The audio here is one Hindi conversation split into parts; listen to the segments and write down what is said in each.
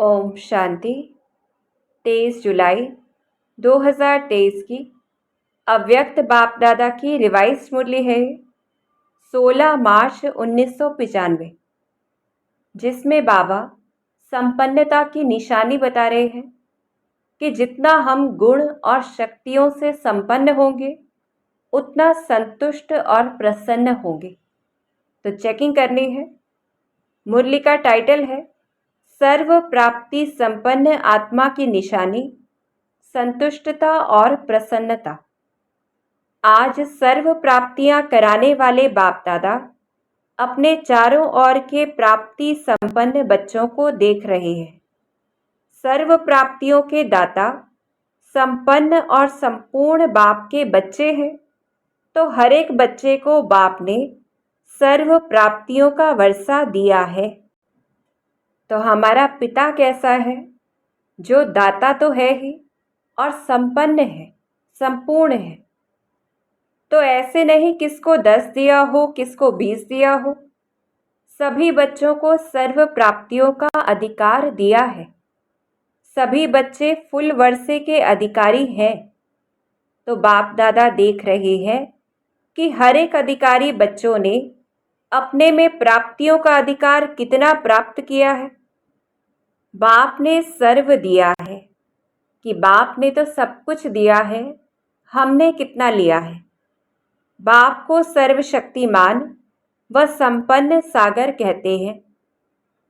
ओम शांति। 23 जुलाई 2023 की अव्यक्त बाप दादा की रिवाइज मुरली है 16 मार्च 1995, जिसमें बाबा संपन्नता की निशानी बता रहे हैं कि जितना हम गुण और शक्तियों से संपन्न होंगे उतना संतुष्ट और प्रसन्न होंगे। तो चेकिंग करनी है। मुरली का टाइटल है सर्व प्राप्ति संपन्न आत्मा की निशानी, संतुष्टता और प्रसन्नता। आज सर्व प्राप्तियां कराने वाले बाप दादा अपने चारों ओर के प्राप्ति संपन्न बच्चों को देख रहे हैं। सर्व प्राप्तियों के दाता संपन्न और संपूर्ण बाप के बच्चे हैं, तो हर एक बच्चे को बाप ने सर्व प्राप्तियों का वर्षा दिया है। तो हमारा पिता कैसा है? जो दाता तो है ही और संपन्न है, संपूर्ण है। तो ऐसे नहीं किसको 10 दिया हो, किसको 20 दिया हो, सभी बच्चों को सर्व प्राप्तियों का अधिकार दिया है। सभी बच्चे फुल वर्षे के अधिकारी हैं। तो बाप दादा देख रहे हैं कि हर एक अधिकारी बच्चों ने अपने में प्राप्तियों का अधिकार कितना प्राप्त किया है। बाप ने सर्व दिया है कि बाप ने तो सब कुछ दिया है, हमने कितना लिया है। बाप को सर्वशक्तिमान व संपन्न सागर कहते हैं,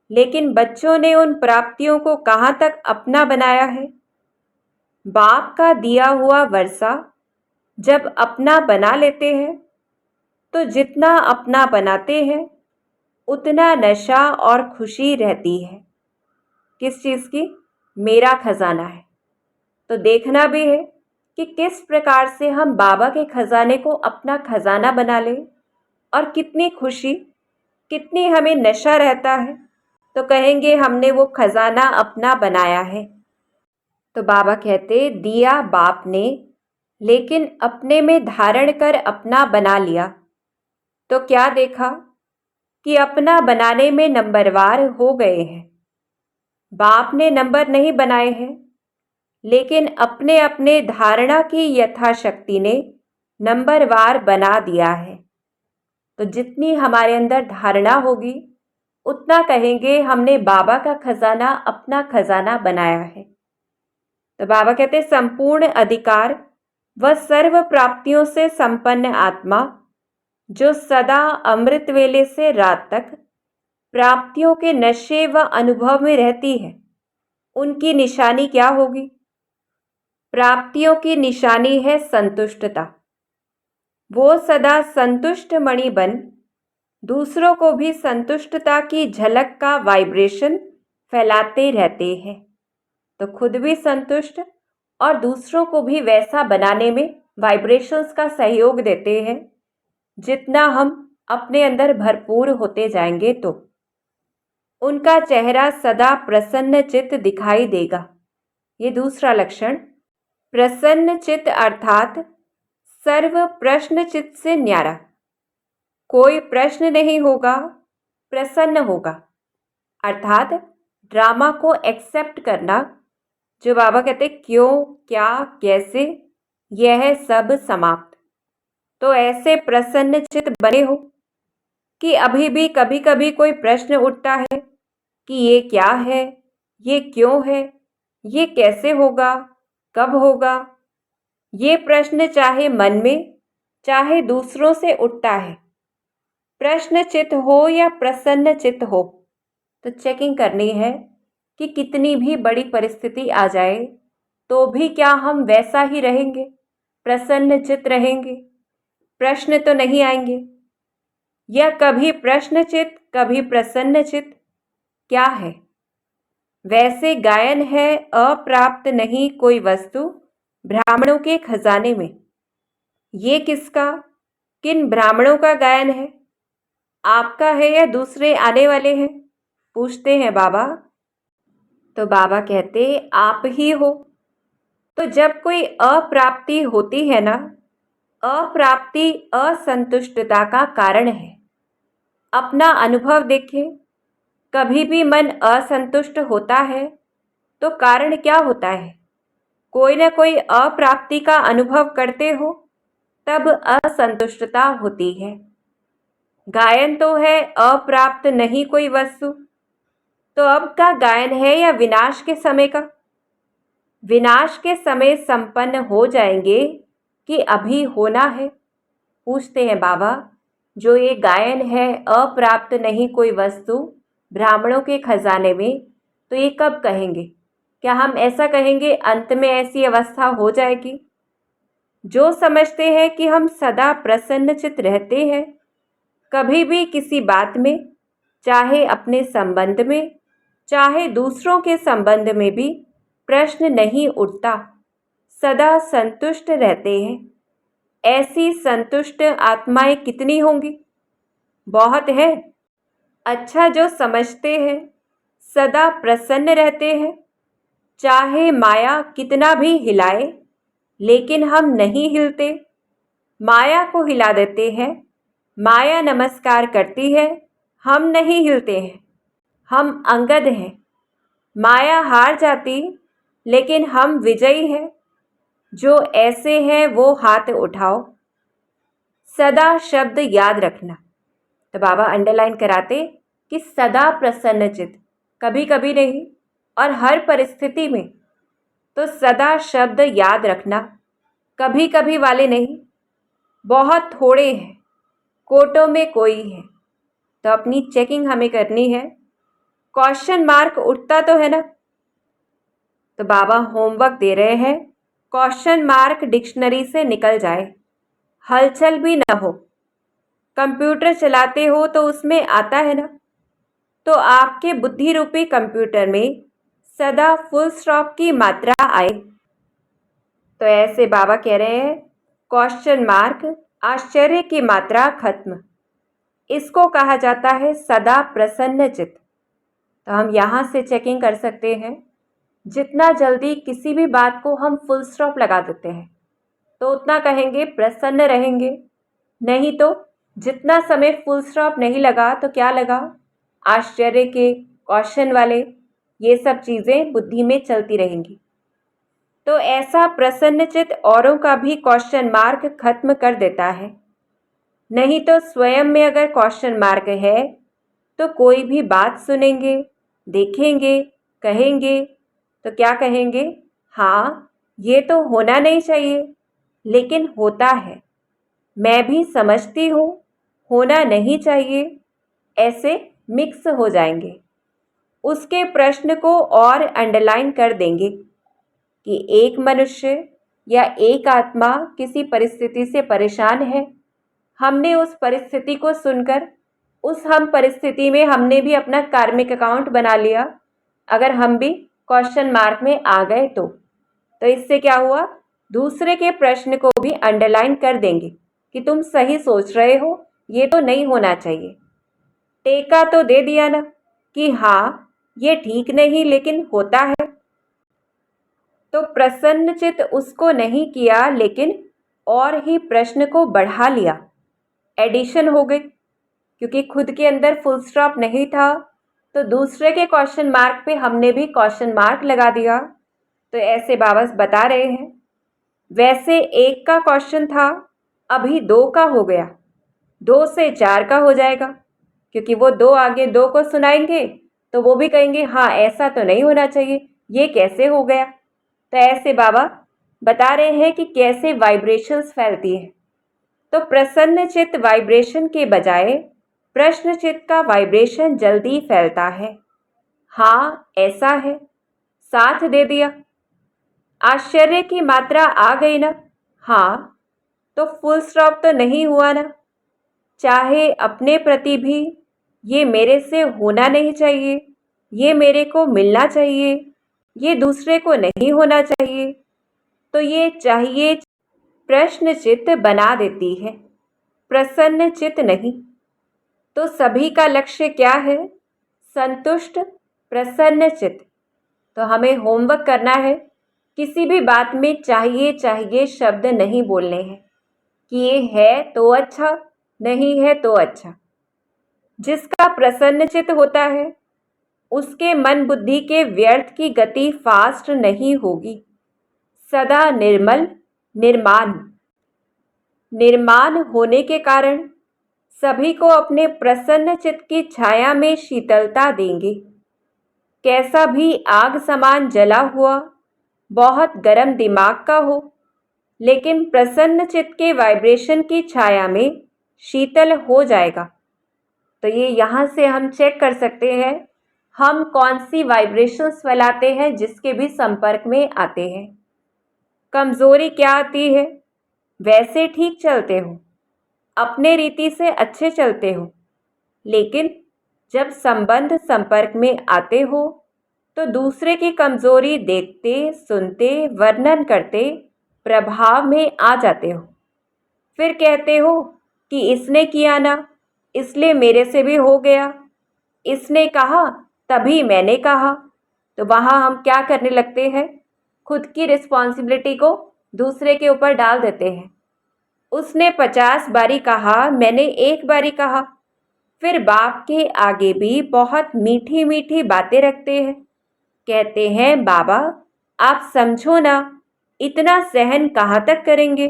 लेकिन बच्चों ने उन प्राप्तियों को कहाँ तक अपना बनाया है। बाप का दिया हुआ वर्षा जब अपना बना लेते हैं तो जितना अपना बनाते हैं उतना नशा और खुशी रहती है। किस चीज़ की? मेरा खजाना है। तो देखना भी है कि किस प्रकार से हम बाबा के खजाने को अपना खजाना बना लें और कितनी खुशी, कितनी हमें नशा रहता है, तो कहेंगे हमने वो खजाना अपना बनाया है। तो बाबा कहते दिया बाप ने, लेकिन अपने में धारण कर अपना बना लिया। तो क्या देखा कि अपना बनाने में नंबरवार हो गए हैं। बाप ने नंबर नहीं बनाए हैं, लेकिन अपने अपने धारणा की यथाशक्ति ने नंबरवार बना दिया है। तो जितनी हमारे अंदर धारणा होगी उतना कहेंगे हमने बाबा का खजाना अपना खजाना बनाया है। तो बाबा कहते संपूर्ण अधिकार व सर्व प्राप्तियों से संपन्न आत्मा जो सदा अमृत वेले से रात तक प्राप्तियों के नशे व अनुभव में रहती है, उनकी निशानी क्या होगी? प्राप्तियों की निशानी है संतुष्टता। वो सदा संतुष्ट मणि बन दूसरों को भी संतुष्टता की झलक का वाइब्रेशन फैलाते रहते हैं। तो खुद भी संतुष्ट और दूसरों को भी वैसा बनाने में वाइब्रेशंस का सहयोग देते हैं। जितना हम अपने अंदर भरपूर होते जाएंगे तो उनका चेहरा सदा प्रसन्न चित्त दिखाई देगा। ये दूसरा लक्षण। प्रसन्न चित्त अर्थात सर्व प्रश्न चित्त से न्यारा। कोई प्रश्न नहीं होगा, प्रसन्न होगा। अर्थात ड्रामा को एक्सेप्ट करना, जो बाबा कहते क्यों, क्या, कैसे, यह सब समाप्त। तो ऐसे प्रसन्न चित्त बने हो कि अभी भी कभी कभी कोई प्रश्न उठता है कि ये क्या है, ये क्यों है, ये कैसे होगा, कब होगा। ये प्रश्न चाहे मन में चाहे दूसरों से उठता है। प्रश्न चित्त हो या प्रसन्न चित्त हो, तो चेकिंग करनी है कि कितनी भी बड़ी परिस्थिति आ जाए तो भी क्या हम वैसा ही रहेंगे, प्रसन्न चित्त रहेंगे? प्रश्न तो नहीं आएंगे। या कभी प्रश्न चित्त कभी प्रसन्न चित्त क्या है? वैसे गायन है अप्राप्त नहीं कोई वस्तु ब्राह्मणों के खजाने में। ये किसका, किन ब्राह्मणों का गायन है? आपका है या दूसरे आने वाले हैं? पूछते हैं बाबा। तो बाबा कहते आप ही हो। तो जब कोई अप्राप्ति होती है ना, अप्राप्ति असंतुष्टता का कारण है। अपना अनुभव देखें, कभी भी मन असंतुष्ट होता है तो कारण क्या होता है? कोई ना कोई अप्राप्ति का अनुभव करते हो तब असंतुष्टता होती है। गायन तो है अप्राप्त नहीं कोई वस्तु, तो अब का गायन है या विनाश के समय का? विनाश के समय संपन्न हो जाएंगे कि अभी होना है? पूछते हैं बाबा, जो ये गायन है अप्राप्त नहीं कोई वस्तु ब्राह्मणों के खजाने में, तो ये कब कहेंगे? क्या हम ऐसा कहेंगे अंत में ऐसी अवस्था हो जाएगी? जो समझते हैं कि हम सदा प्रसन्नचित रहते हैं, कभी भी किसी बात में, चाहे अपने संबंध में चाहे दूसरों के संबंध में भी प्रश्न नहीं उठता, सदा संतुष्ट रहते हैं, ऐसी संतुष्ट आत्माएं कितनी होंगी? बहुत है। अच्छा, जो समझते हैं सदा प्रसन्न रहते हैं, चाहे माया कितना भी हिलाए, लेकिन हम नहीं हिलते, माया को हिला देते हैं, माया नमस्कार करती है, हम नहीं हिलते हैं, हम अंगद हैं। माया हार जाती, लेकिन हम विजयी हैं। जो ऐसे हैं वो हाथ उठाओ। सदा शब्द याद रखना। तो बाबा अंडरलाइन कराते कि सदा प्रसन्नचित, कभी कभी नहीं और हर परिस्थिति में। तो सदा शब्द याद रखना, कभी कभी वाले नहीं। बहुत थोड़े हैं, कोटों में कोई है। तो अपनी चेकिंग हमें करनी है। क्वेश्चन मार्क उठता तो है ना? तो बाबा होमवर्क दे रहे हैं, क्वेश्चन मार्क डिक्शनरी से निकल जाए, हलचल भी न हो। कंप्यूटर चलाते हो तो उसमें आता है ना? तो आपके बुद्धि रूपी कंप्यूटर में सदा फुल स्टॉप की मात्रा आए। तो ऐसे बाबा कह रहे हैं, क्वेश्चन मार्क आश्चर्य की मात्रा खत्म, इसको कहा जाता है सदा प्रसन्नचित। तो हम यहाँ से चेकिंग कर सकते हैं। जितना जल्दी किसी भी बात को हम फुल स्टॉप लगा देते हैं तो उतना कहेंगे प्रसन्न रहेंगे। नहीं तो जितना समय फुल स्टॉप नहीं लगा तो क्या लगा? आश्चर्य के क्वेश्चन वाले, ये सब चीज़ें बुद्धि में चलती रहेंगी। तो ऐसा प्रसन्नचित औरों का भी क्वेश्चन मार्क खत्म कर देता है। नहीं तो स्वयं में अगर क्वेश्चन मार्क है तो कोई भी बात सुनेंगे, देखेंगे, कहेंगे तो क्या कहेंगे? हाँ, ये तो होना नहीं चाहिए, लेकिन होता है। मैं भी समझती हूँ, होना नहीं चाहिए। ऐसे मिक्स हो जाएंगे। उसके प्रश्न को और अंडरलाइन कर देंगे कि एक मनुष्य या एक आत्मा किसी परिस्थिति से परेशान है। हमने उस परिस्थिति को सुनकर उस हम परिस्थिति में हमने भी अपना कार्मिक अकाउंट बना लिया। अगर हम भी क्वेश्चन मार्क में आ गए तो इससे क्या हुआ? दूसरे के प्रश्न को भी अंडरलाइन कर देंगे कि तुम सही सोच रहे हो, ये तो नहीं होना चाहिए। टेका तो दे दिया ना कि हाँ ये ठीक नहीं लेकिन होता है। तो प्रसन्नचित उसको नहीं किया, लेकिन और ही प्रश्न को बढ़ा लिया, एडिशन हो गई। क्योंकि खुद के अंदर फुल स्टॉप नहीं था तो दूसरे के क्वेश्चन मार्क पे हमने भी क्वेश्चन मार्क लगा दिया। तो ऐसे बाबा बता रहे हैं, वैसे एक का क्वेश्चन था, अभी दो का हो गया, दो से चार का हो जाएगा। क्योंकि वो दो आगे दो को सुनाएंगे तो वो भी कहेंगे हाँ ऐसा तो नहीं होना चाहिए, ये कैसे हो गया। तो ऐसे बाबा बता रहे हैं कि कैसे वाइब्रेशंस फैलती है। तो प्रसन्न चित्त वाइब्रेशन के बजाय प्रश्न चित्त का वाइब्रेशन जल्दी फैलता है। हाँ ऐसा है, साथ दे दिया। आश्चर्य की मात्रा आ गई ना? हाँ, तो फुल स्टॉप तो नहीं हुआ ना? चाहे अपने प्रति भी ये मेरे से होना नहीं चाहिए, ये मेरे को मिलना चाहिए, ये दूसरे को नहीं होना चाहिए, तो ये चाहिए प्रश्न चित्त बना देती है, प्रसन्न चित्त नहीं। तो सभी का लक्ष्य क्या है? संतुष्ट प्रसन्न चित्त। तो हमें होमवर्क करना है, किसी भी बात में चाहिए चाहिए शब्द नहीं बोलने हैं कि ये है तो अच्छा, नहीं है तो अच्छा। जिसका प्रसन्न चित्त होता है उसके मन बुद्धि के व्यर्थ की गति फास्ट नहीं होगी। सदा निर्मल निर्माण निर्माण होने के कारण सभी को अपने प्रसन्न चित्त की छाया में शीतलता देंगे। कैसा भी आग समान जला हुआ बहुत गर्म दिमाग का हो, लेकिन प्रसन्न चित्त के वाइब्रेशन की छाया में शीतल हो जाएगा। तो ये यहाँ से हम चेक कर सकते हैं हम कौन सी वाइब्रेशंस फैलाते हैं जिसके भी संपर्क में आते हैं। कमज़ोरी क्या आती है? वैसे ठीक चलते हो, अपने रीति से अच्छे चलते हो, लेकिन जब संबंध संपर्क में आते हो तो दूसरे की कमज़ोरी देखते सुनते वर्णन करते प्रभाव में आ जाते हो। फिर कहते हो कि इसने किया ना, इसलिए मेरे से भी हो गया, इसने कहा तभी मैंने कहा। तो वहाँ हम क्या करने लगते हैं? खुद की रिस्पॉन्सिबिलिटी को दूसरे के ऊपर डाल देते हैं। उसने 50 बारी कहा, मैंने एक बारी कहा। फिर बाप के आगे भी बहुत मीठी मीठी बातें रखते हैं। कहते हैं बाबा आप समझो ना, इतना सहन कहाँ तक करेंगे,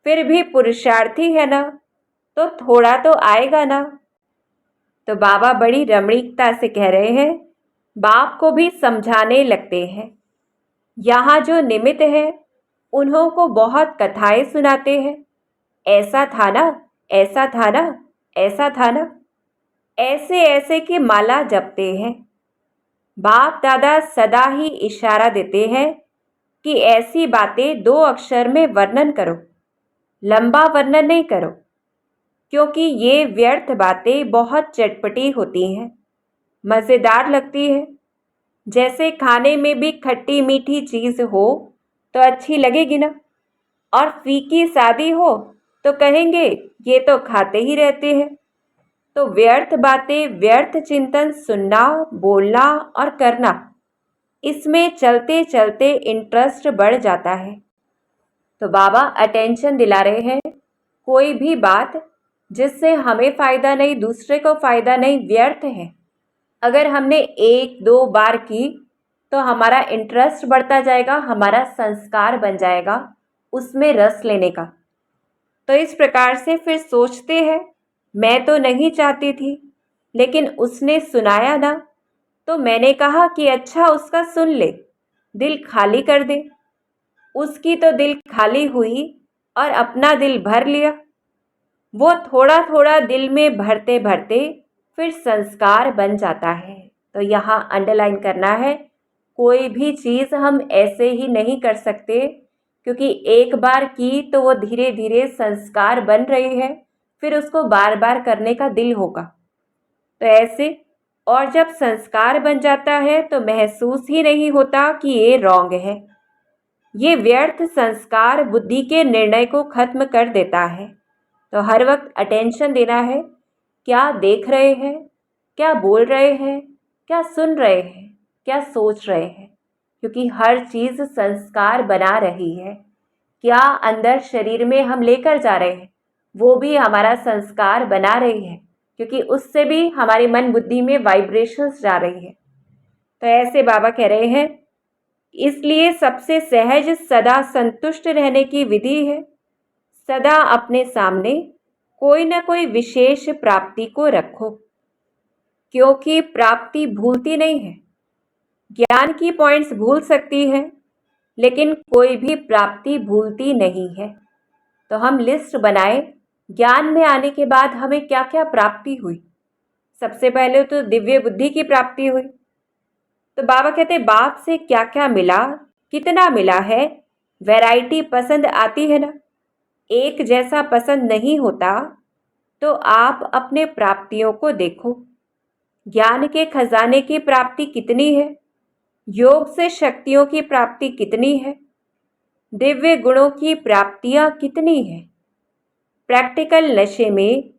फिर भी पुरुषार्थी है ना, तो थोड़ा तो आएगा ना। तो बाबा बड़ी रमणीकता से कह रहे हैं, बाप को भी समझाने लगते हैं। यहाँ जो निमित्त है उन्हों को बहुत कथाएं सुनाते हैं। ऐसा था ना, ऐसा था ना, ऐसा था ना, ऐसे ऐसे की माला जपते हैं। बाप दादा सदा ही इशारा देते हैं कि ऐसी बातें 2 अक्षर में वर्णन करो, लंबा वर्णन नहीं करो, क्योंकि ये व्यर्थ बातें बहुत चटपटी होती हैं, मज़ेदार लगती है। जैसे खाने में भी खट्टी मीठी चीज़ हो तो अच्छी लगेगी ना, और फीकी सादी हो तो कहेंगे ये तो खाते ही रहते हैं। तो व्यर्थ बातें, व्यर्थ चिंतन सुनना, बोलना और करना, इसमें चलते चलते इंटरेस्ट बढ़ जाता है। तो बाबा अटेंशन दिला रहे हैं, कोई भी बात जिससे हमें फ़ायदा नहीं, दूसरे को फ़ायदा नहीं, व्यर्थ है। अगर हमने 1-2 बार की तो हमारा इंटरेस्ट बढ़ता जाएगा, हमारा संस्कार बन जाएगा उसमें रस लेने का। तो इस प्रकार से फिर सोचते हैं, मैं तो नहीं चाहती थी, लेकिन उसने सुनाया ना, तो मैंने कहा कि अच्छा उसका सुन ले, दिल खाली कर दे। उसकी तो दिल खाली हुई और अपना दिल भर लिया। वो थोड़ा थोड़ा दिल में भरते भरते फिर संस्कार बन जाता है। तो यहाँ अंडरलाइन करना है, कोई भी चीज़ हम ऐसे ही नहीं कर सकते, क्योंकि एक बार की तो वो धीरे धीरे संस्कार बन रही है, फिर उसको बार बार करने का दिल होगा। तो ऐसे, और जब संस्कार बन जाता है तो महसूस ही नहीं होता कि ये रॉन्ग है। ये व्यर्थ संस्कार बुद्धि के निर्णय को खत्म कर देता है। तो हर वक्त अटेंशन देना है, क्या देख रहे हैं, क्या बोल रहे हैं, क्या सुन रहे हैं, क्या सोच रहे हैं, क्योंकि हर चीज़ संस्कार बना रही है। क्या अंदर शरीर में हम लेकर जा रहे हैं वो भी हमारा संस्कार बना रही है, क्योंकि उससे भी हमारे मन बुद्धि में वाइब्रेशंस जा रही है। तो ऐसे बाबा कह रहे हैं, इसलिए सबसे सहज सदा संतुष्ट रहने की विधि है, सदा अपने सामने कोई न कोई विशेष प्राप्ति को रखो, क्योंकि प्राप्ति भूलती नहीं है। ज्ञान की पॉइंट्स भूल सकती है, लेकिन कोई भी प्राप्ति भूलती नहीं है। तो हम लिस्ट बनाए, ज्ञान में आने के बाद हमें क्या क्या प्राप्ति हुई। सबसे पहले तो दिव्य बुद्धि की प्राप्ति हुई। तो बाबा कहते बाप से क्या क्या मिला, कितना मिला है, वैरायटी पसंद आती है ना, एक जैसा पसंद नहीं होता। तो आप अपने प्राप्तियों को देखो, ज्ञान के खजाने की प्राप्ति कितनी है, योग से शक्तियों की प्राप्ति कितनी है, दिव्य गुणों की प्राप्तियां कितनी है, प्रैक्टिकल नशे में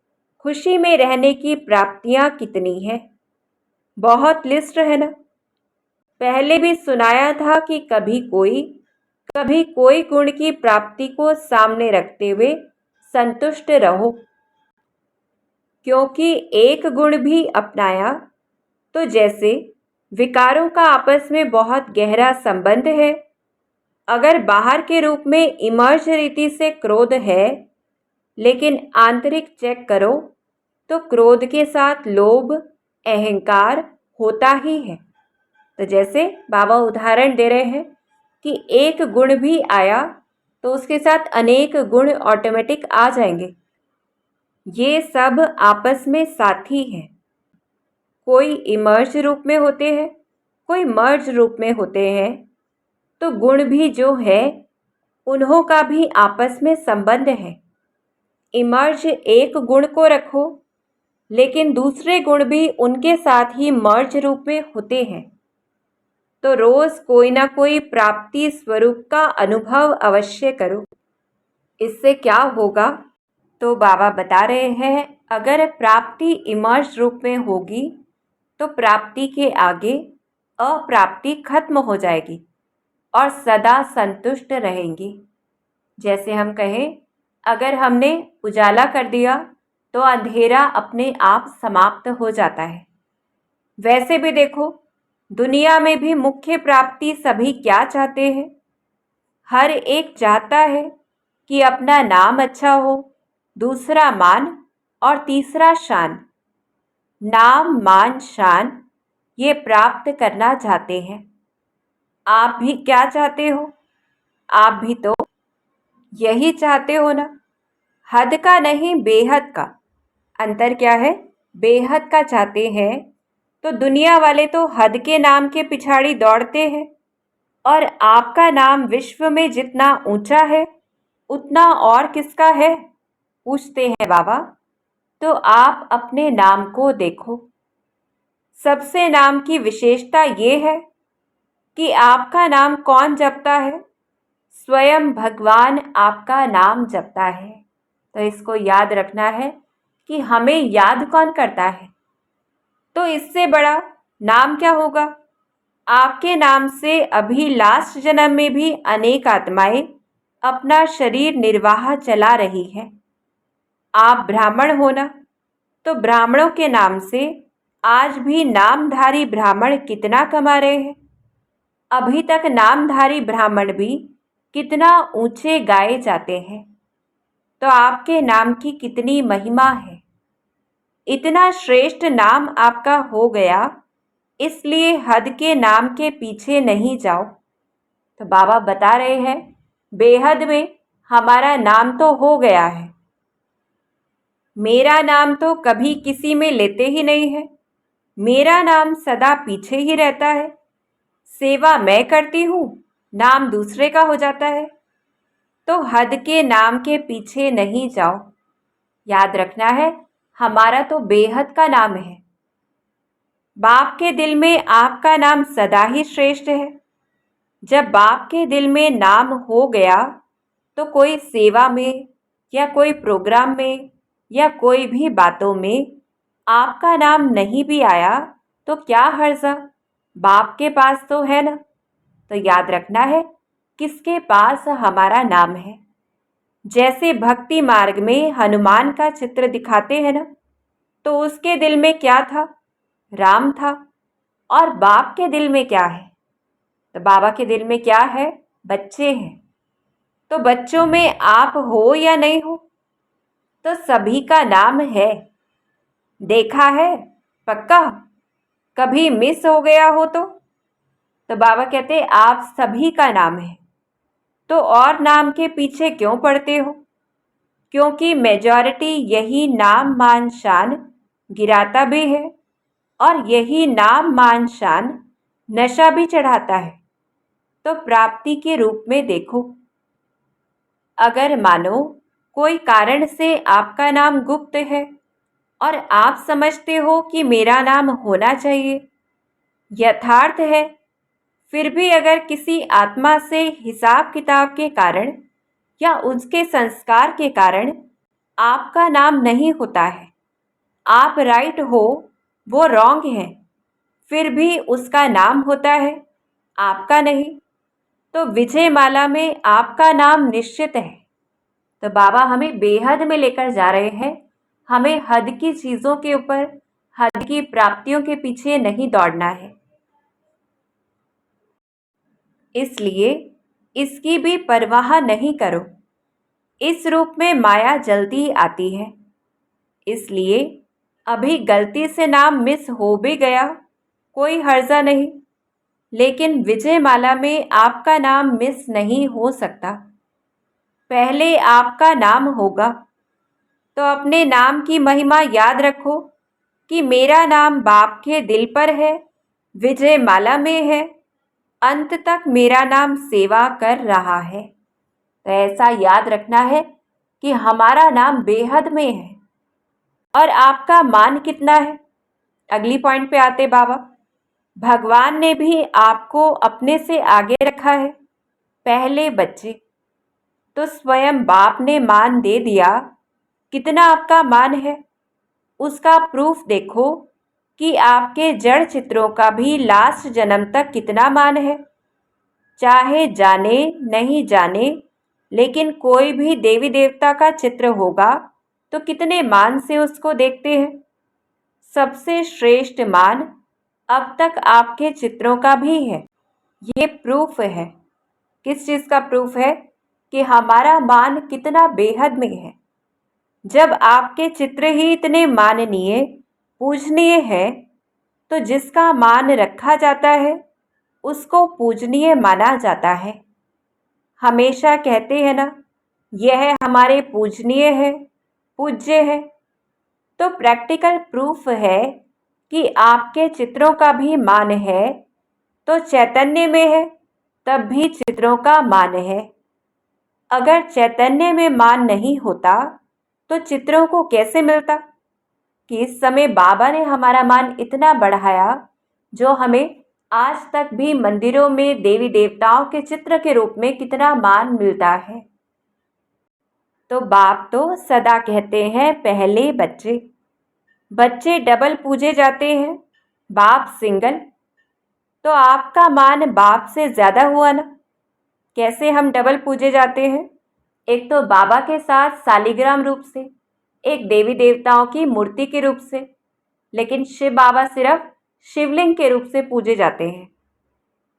खुशी में रहने की प्राप्तियां कितनी है। बहुत लिस्ट है ना। पहले भी सुनाया था कि कभी कोई गुण की प्राप्ति को सामने रखते हुए संतुष्ट रहो, क्योंकि एक गुण भी अपनाया तो जैसे विकारों का आपस में बहुत गहरा संबंध है। अगर बाहर के रूप में इमर्ज रीति से क्रोध है, लेकिन आंतरिक चेक करो तो क्रोध के साथ लोभ, अहंकार होता ही है। तो जैसे बाबा उदाहरण दे रहे हैं कि एक गुण भी आया तो उसके साथ अनेक गुण ऑटोमेटिक आ जाएंगे। ये सब आपस में साथी हैं। कोई इमर्ज रूप में होते हैं, कोई मर्ज रूप में होते हैं। तो गुण भी जो है उन्हों का भी आपस में संबंध है। इमर्ज एक गुण को रखो, लेकिन दूसरे गुण भी उनके साथ ही मर्ज रूप में होते हैं। तो रोज कोई ना कोई प्राप्ति स्वरूप का अनुभव अवश्य करो। इससे क्या होगा? तो बाबा बता रहे हैं, अगर प्राप्ति इमर्ज रूप में होगी तो प्राप्ति के आगे अप्राप्ति खत्म हो जाएगी और सदा संतुष्ट रहेंगी। जैसे हम कहें, अगर हमने उजाला कर दिया तो अंधेरा अपने आप समाप्त हो जाता है। वैसे भी देखो, दुनिया में भी मुख्य प्राप्ति सभी क्या चाहते हैं? हर एक चाहता है कि अपना नाम अच्छा हो, दूसरा मान और तीसरा शान। नाम, मान, शान ये प्राप्त करना चाहते हैं। आप भी क्या चाहते हो? आप भी तो यही चाहते हो ना? हद का नहीं, बेहद का। अंतर क्या है? बेहद का चाहते हैं। तो दुनिया वाले तो हद के नाम के पिछाड़ी दौड़ते हैं, और आपका नाम विश्व में जितना ऊंचा है उतना और किसका है, पूछते हैं बाबा। तो आप अपने नाम को देखो। सबसे नाम की विशेषता ये है कि आपका नाम कौन जपता है? स्वयं भगवान आपका नाम जपता है। तो इसको याद रखना है कि हमें याद कौन करता है। तो इससे बड़ा नाम क्या होगा? आपके नाम से अभी लास्ट जन्म में भी अनेक आत्माएं अपना शरीर निर्वाह चला रही है। आप ब्राह्मण हो ना, तो ब्राह्मणों के नाम से आज भी नामधारी ब्राह्मण कितना कमा रहे हैं। अभी तक नामधारी ब्राह्मण भी कितना ऊंचे गाए जाते हैं। तो आपके नाम की कितनी महिमा है। इतना श्रेष्ठ नाम आपका हो गया, इसलिए हद के नाम के पीछे नहीं जाओ। तो बाबा बता रहे हैं, बेहद में हमारा नाम तो हो गया है। मेरा नाम तो कभी किसी में लेते ही नहीं है। मेरा नाम सदा पीछे ही रहता है। सेवा मैं करती हूँ, नाम दूसरे का हो जाता है। तो हद के नाम के पीछे नहीं जाओ। याद रखना है, हमारा तो बेहद का नाम है। बाप के दिल में आपका नाम सदा ही श्रेष्ठ है। जब बाप के दिल में नाम हो गया तो कोई सेवा में या कोई प्रोग्राम में या कोई भी बातों में आपका नाम नहीं भी आया तो क्या हर्जा, बाप के पास तो है ना। तो याद रखना है, किसके पास हमारा नाम है। जैसे भक्ति मार्ग में हनुमान का चित्र दिखाते हैं ना, तो उसके दिल में क्या था? राम था। और बाप के दिल में क्या है? तो बाबा के दिल में क्या है? बच्चे हैं। तो बच्चों में आप हो या नहीं हो? तो सभी का नाम है। देखा है? पक्का? कभी मिस हो गया हो तो बाबा कहते आप सभी का नाम है। तो और नाम के पीछे क्यों पड़ते हो? क्योंकि मेजॉरिटी यही नाम, मान, शान गिराता भी है, और यही नाम, मान, शान नशा भी चढ़ाता है। तो प्राप्ति के रूप में देखो। अगर मानो कोई कारण से आपका नाम गुप्त है और आप समझते हो कि मेरा नाम होना चाहिए, यथार्थ है, फिर भी अगर किसी आत्मा से हिसाब किताब के कारण या उसके संस्कार के कारण आपका नाम नहीं होता है, आप राइट हो, वो रॉन्ग है, फिर भी उसका नाम होता है, आपका नहीं, तो विजय माला में आपका नाम निश्चित है। तो बाबा हमें बेहद में लेकर जा रहे हैं। हमें हद की चीज़ों के ऊपर, हद की प्राप्तियों के पीछे नहीं दौड़ना है। इसलिए इसकी भी परवाह नहीं करो। इस रूप में माया जल्दी आती है, इसलिए अभी गलती से नाम मिस हो भी गया, कोई हर्जा नहीं। लेकिन विजयमाला में आपका नाम मिस नहीं हो सकता। पहले आपका नाम होगा। तो अपने नाम की महिमा याद रखो कि मेरा नाम बाप के दिल पर है, विजयमाला में है, अंत तक मेरा नाम सेवा कर रहा है। तो ऐसा याद रखना है कि हमारा नाम बेहद में है। और आपका मान कितना है? अगली पॉइंट पे आते बाबा। भगवान ने भी आपको अपने से आगे रखा है, पहले बच्चे। तो स्वयं बाप ने मान दे दिया। कितना आपका मान है उसका प्रूफ देखो कि आपके जड़ चित्रों का भी लास्ट जन्म तक कितना मान है। चाहे जाने नहीं जाने, लेकिन कोई भी देवी देवता का चित्र होगा तो कितने मान से उसको देखते हैं। सबसे श्रेष्ठ मान अब तक आपके चित्रों का भी है। ये प्रूफ है। किस चीज़ का प्रूफ है? कि हमारा मान कितना बेहद में है। जब आपके चित्र ही इतने माननीय पूजनीय है, तो जिसका मान रखा जाता है उसको पूजनीय माना जाता है। हमेशा कहते हैं ना, यह हमारे पूजनीय है, पूज्य है। तो प्रैक्टिकल प्रूफ है कि आपके चित्रों का भी मान है। तो चैतन्य में है तब भी चित्रों का मान है। अगर चैतन्य में मान नहीं होता तो चित्रों को कैसे मिलता? कि इस समय बाबा ने हमारा मान इतना बढ़ाया जो हमें आज तक भी मंदिरों में देवी देवताओं के चित्र के रूप में कितना मान मिलता है। तो बाप तो सदा कहते हैं पहले बच्चे। बच्चे डबल पूजे जाते हैं, बाप सिंगल। तो आपका मान बाप से ज़्यादा हुआ ना। कैसे हम डबल पूजे जाते हैं? एक तो बाबा के साथ सालिग्राम रूप से, एक देवी देवताओं की मूर्ति के रूप से। लेकिन शिव बाबा सिर्फ शिवलिंग के रूप से पूजे जाते हैं।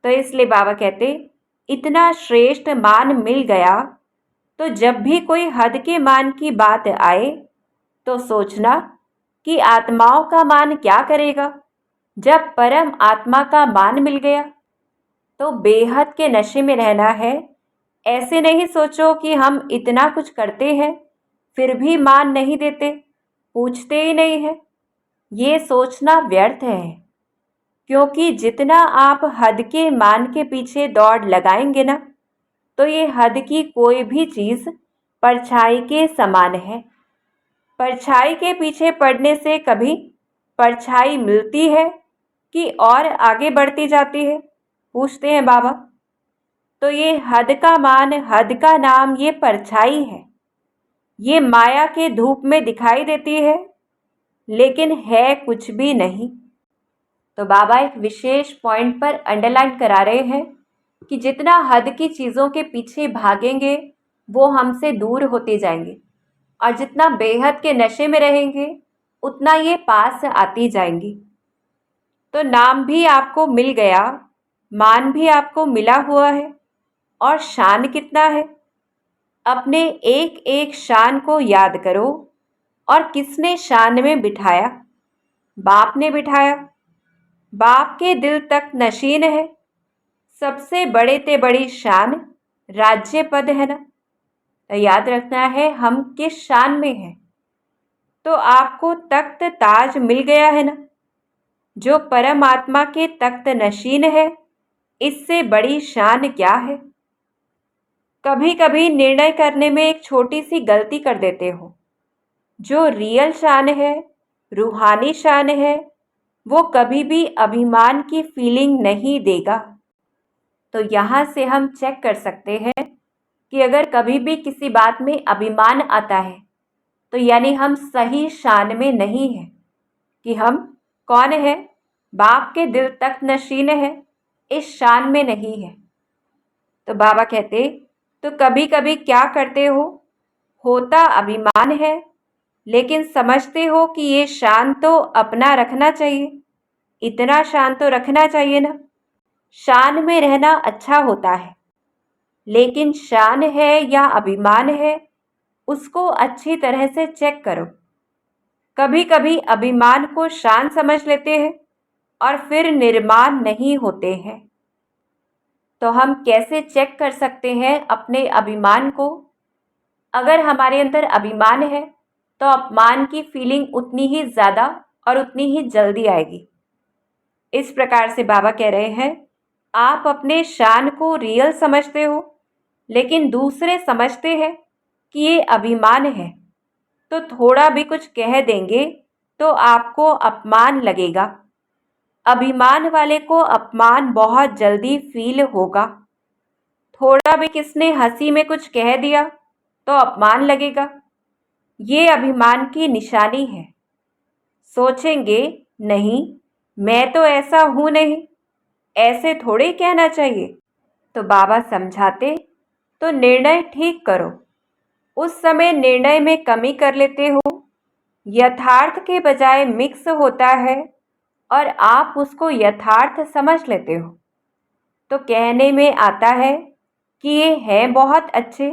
तो इसलिए बाबा कहते इतना श्रेष्ठ मान मिल गया। तो जब भी कोई हद के मान की बात आए तो सोचना कि आत्माओं का मान क्या करेगा। जब परम आत्मा का मान मिल गया तो बेहद के नशे में रहना है। ऐसे नहीं सोचो कि हम इतना कुछ करते हैं फिर भी मान नहीं देते, पूछते ही नहीं है। ये सोचना व्यर्थ है, क्योंकि जितना आप हद के मान के पीछे दौड़ लगाएंगे ना, तो ये हद की कोई भी चीज़ परछाई के समान है। परछाई के पीछे पड़ने से कभी परछाई मिलती है कि और आगे बढ़ती जाती है? पूछते हैं बाबा। तो ये हद का मान, हद का नाम, ये परछाई है। ये माया के धूप में दिखाई देती है लेकिन है कुछ भी नहीं। तो बाबा एक विशेष पॉइंट पर अंडरलाइन करा रहे हैं कि जितना हद की चीज़ों के पीछे भागेंगे वो हमसे दूर होते जाएंगे, और जितना बेहद के नशे में रहेंगे उतना ये पास आती जाएंगी। तो नाम भी आपको मिल गया, मान भी आपको मिला हुआ है, और शान कितना है? अपने एक एक शान को याद करो। और किसने शान में बिठाया? बाप ने बिठाया। बाप के दिल तक नशीन है। सबसे बड़े ते बड़ी शान राज्य पद है ना। तो याद रखना है हम किस शान में हैं। तो आपको तख्त ताज मिल गया है ना, जो परमात्मा के तख्त नशीन है। इससे बड़ी शान क्या है? कभी कभी निर्णय करने में एक छोटी सी गलती कर देते हो। जो रियल शान है, रूहानी शान है, वो कभी भी अभिमान की फीलिंग नहीं देगा। तो यहाँ से हम चेक कर सकते हैं कि अगर कभी भी किसी बात में अभिमान आता है तो यानी हम सही शान में नहीं हैं। कि हम कौन है? बाप के दिल तक नशीन है, इस शान में नहीं है। तो बाबा कहते तो कभी कभी क्या करते हो? होता अभिमान है, लेकिन समझते हो कि ये शान तो अपना रखना चाहिए, इतना शान तो रखना चाहिए ना। शान में रहना अच्छा होता है, लेकिन शान है या अभिमान है, उसको अच्छी तरह से चेक करो। कभी कभी अभिमान को शान समझ लेते हैं और फिर निर्माण नहीं होते हैं। तो हम कैसे चेक कर सकते हैं अपने अभिमान को? अगर हमारे अंदर अभिमान है तो अपमान की फीलिंग उतनी ही ज़्यादा और उतनी ही जल्दी आएगी। इस प्रकार से बाबा कह रहे हैं, आप अपने शान को रियल समझते हो, लेकिन दूसरे समझते हैं कि ये अभिमान है, तो थोड़ा भी कुछ कह देंगे तो आपको अपमान लगेगा। अभिमान वाले को अपमान बहुत जल्दी फील होगा। थोड़ा भी किसने हंसी में कुछ कह दिया तो अपमान लगेगा। ये अभिमान की निशानी है। सोचेंगे, नहीं, मैं तो ऐसा हूं नहीं, ऐसे थोड़े कहना चाहिए। तो बाबा समझाते, तो निर्णय ठीक करो। उस समय निर्णय में कमी कर लेते हो, यथार्थ के बजाय मिक्स होता है और आप उसको यथार्थ समझ लेते हो। तो कहने में आता है कि ये हैं बहुत अच्छे,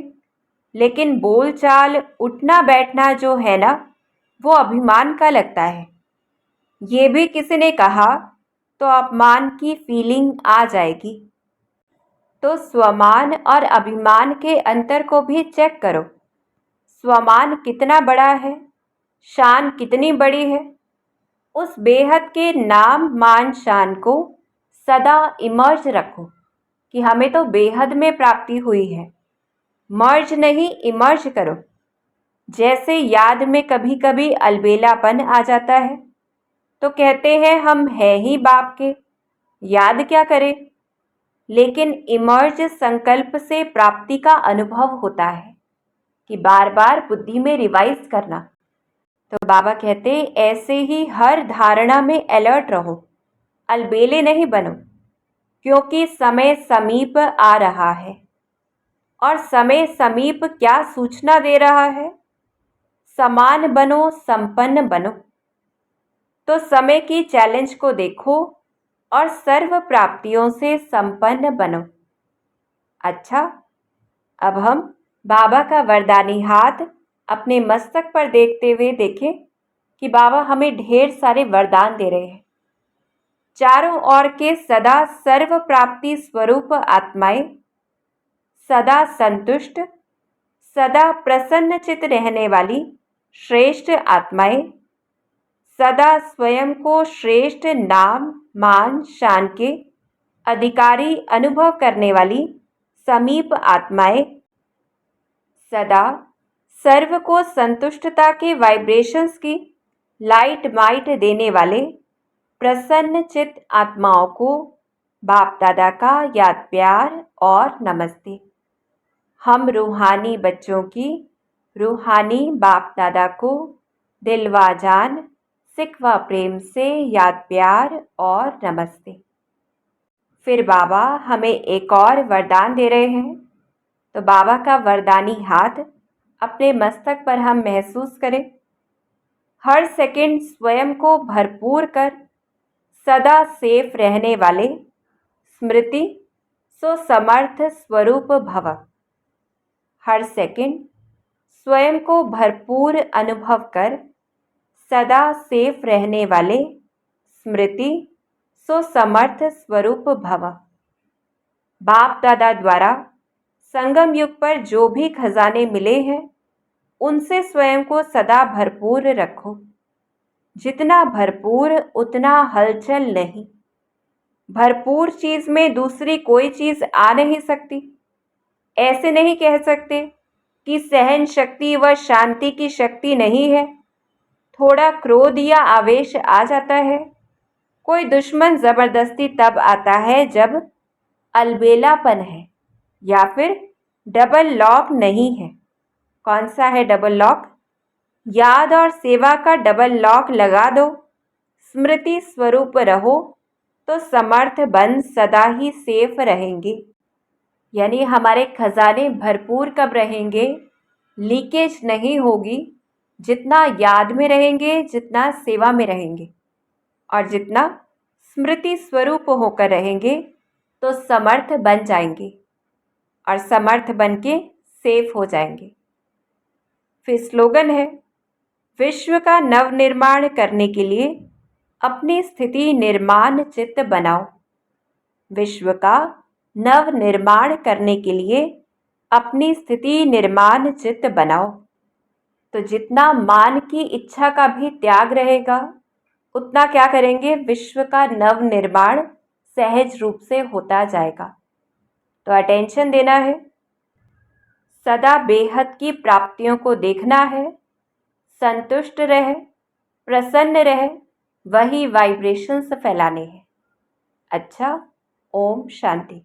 लेकिन बोलचाल उठना बैठना जो है ना, वो अभिमान का लगता है। ये भी किसी ने कहा तो अपमान की फीलिंग आ जाएगी। तो स्वमान और अभिमान के अंतर को भी चेक करो। स्वमान कितना बड़ा है, शान कितनी बड़ी है। उस बेहद के नाम मान शान को सदा इमर्ज रखो कि हमें तो बेहद में प्राप्ति हुई है। मर्ज नहीं, इमर्ज करो। जैसे याद में कभी कभी अलबेलापन आ जाता है तो कहते हैं हम हैं ही बाप के, याद क्या करें। लेकिन इमर्ज संकल्प से प्राप्ति का अनुभव होता है कि बार बार बुद्धि में रिवाइज करना। तो बाबा कहते ऐसे ही हर धारणा में अलर्ट रहो, अलबेले नहीं बनो, क्योंकि समय समीप आ रहा है। और समय समीप क्या सूचना दे रहा है? समान बनो, संपन्न बनो। तो समय की चैलेंज को देखो और सर्व प्राप्तियों से संपन्न बनो। अच्छा, अब हम बाबा का वरदानी हाथ अपने मस्तक पर देखते हुए देखें कि बाबा हमें ढेर सारे वरदान दे रहे हैं। चारों ओर के सदा सर्व प्राप्ति स्वरूप आत्माएं, सदा संतुष्ट, सदा प्रसन्नचित रहने वाली श्रेष्ठ आत्माएं, सदा स्वयं को श्रेष्ठ नाम मान शान के अधिकारी अनुभव करने वाली समीप आत्माएं, सदा सर्व को संतुष्टता के वाइब्रेशंस की लाइट माइट देने वाले प्रसन्न चित्त आत्माओं को बाप दादा का याद प्यार और नमस्ते। हम रूहानी बच्चों की रूहानी बाप दादा को दिलवा जान सिकवा प्रेम से याद प्यार और नमस्ते। फिर बाबा हमें एक और वरदान दे रहे हैं। तो बाबा का वरदानी हाथ अपने मस्तक पर हम महसूस करें। हर सेकंड स्वयं को भरपूर कर सदा सेफ रहने वाले स्मृति सो समर्थ स्वरूप भव। हर सेकंड स्वयं को भरपूर अनुभव कर सदा सेफ रहने वाले स्मृति सो समर्थ स्वरूप भव। बाप दादा द्वारा संगम युग पर जो भी खजाने मिले हैं, उनसे स्वयं को सदा भरपूर रखो। जितना भरपूर उतना हलचल नहीं। भरपूर चीज में दूसरी कोई चीज आ नहीं सकती। ऐसे नहीं कह सकते कि सहन शक्ति व शांति की शक्ति नहीं है। थोड़ा क्रोध या आवेश आ जाता है। कोई दुश्मन जबरदस्ती तब आता है जब अलबेलापन है या फिर डबल लॉक नहीं है। कौन सा है डबल लॉक? याद और सेवा का डबल लॉक लगा दो। स्मृति स्वरूप रहो तो समर्थ बन सदा ही सेफ रहेंगे। यानी हमारे खजाने भरपूर कब रहेंगे? लीकेज नहीं होगी जितना याद में रहेंगे, जितना सेवा में रहेंगे और जितना स्मृति स्वरूप होकर रहेंगे। तो समर्थ बन जाएंगे और समर्थ बन के सेफ हो जाएंगे। फिर स्लोगन है, विश्व का नवनिर्माण करने के लिए अपनी स्थिति निर्माण चित्त बनाओ। विश्व का नवनिर्माण करने के लिए अपनी स्थिति निर्माण चित्त बनाओ। तो जितना मान की इच्छा का भी त्याग रहेगा, उतना क्या करेंगे, विश्व का नवनिर्माण सहज रूप से होता जाएगा। तो अटेंशन देना है, सदा बेहद की प्राप्तियों को देखना है, संतुष्ट रहे, प्रसन्न रहे, वही वाइब्रेशंस फैलाने हैं। अच्छा, ओम शांति।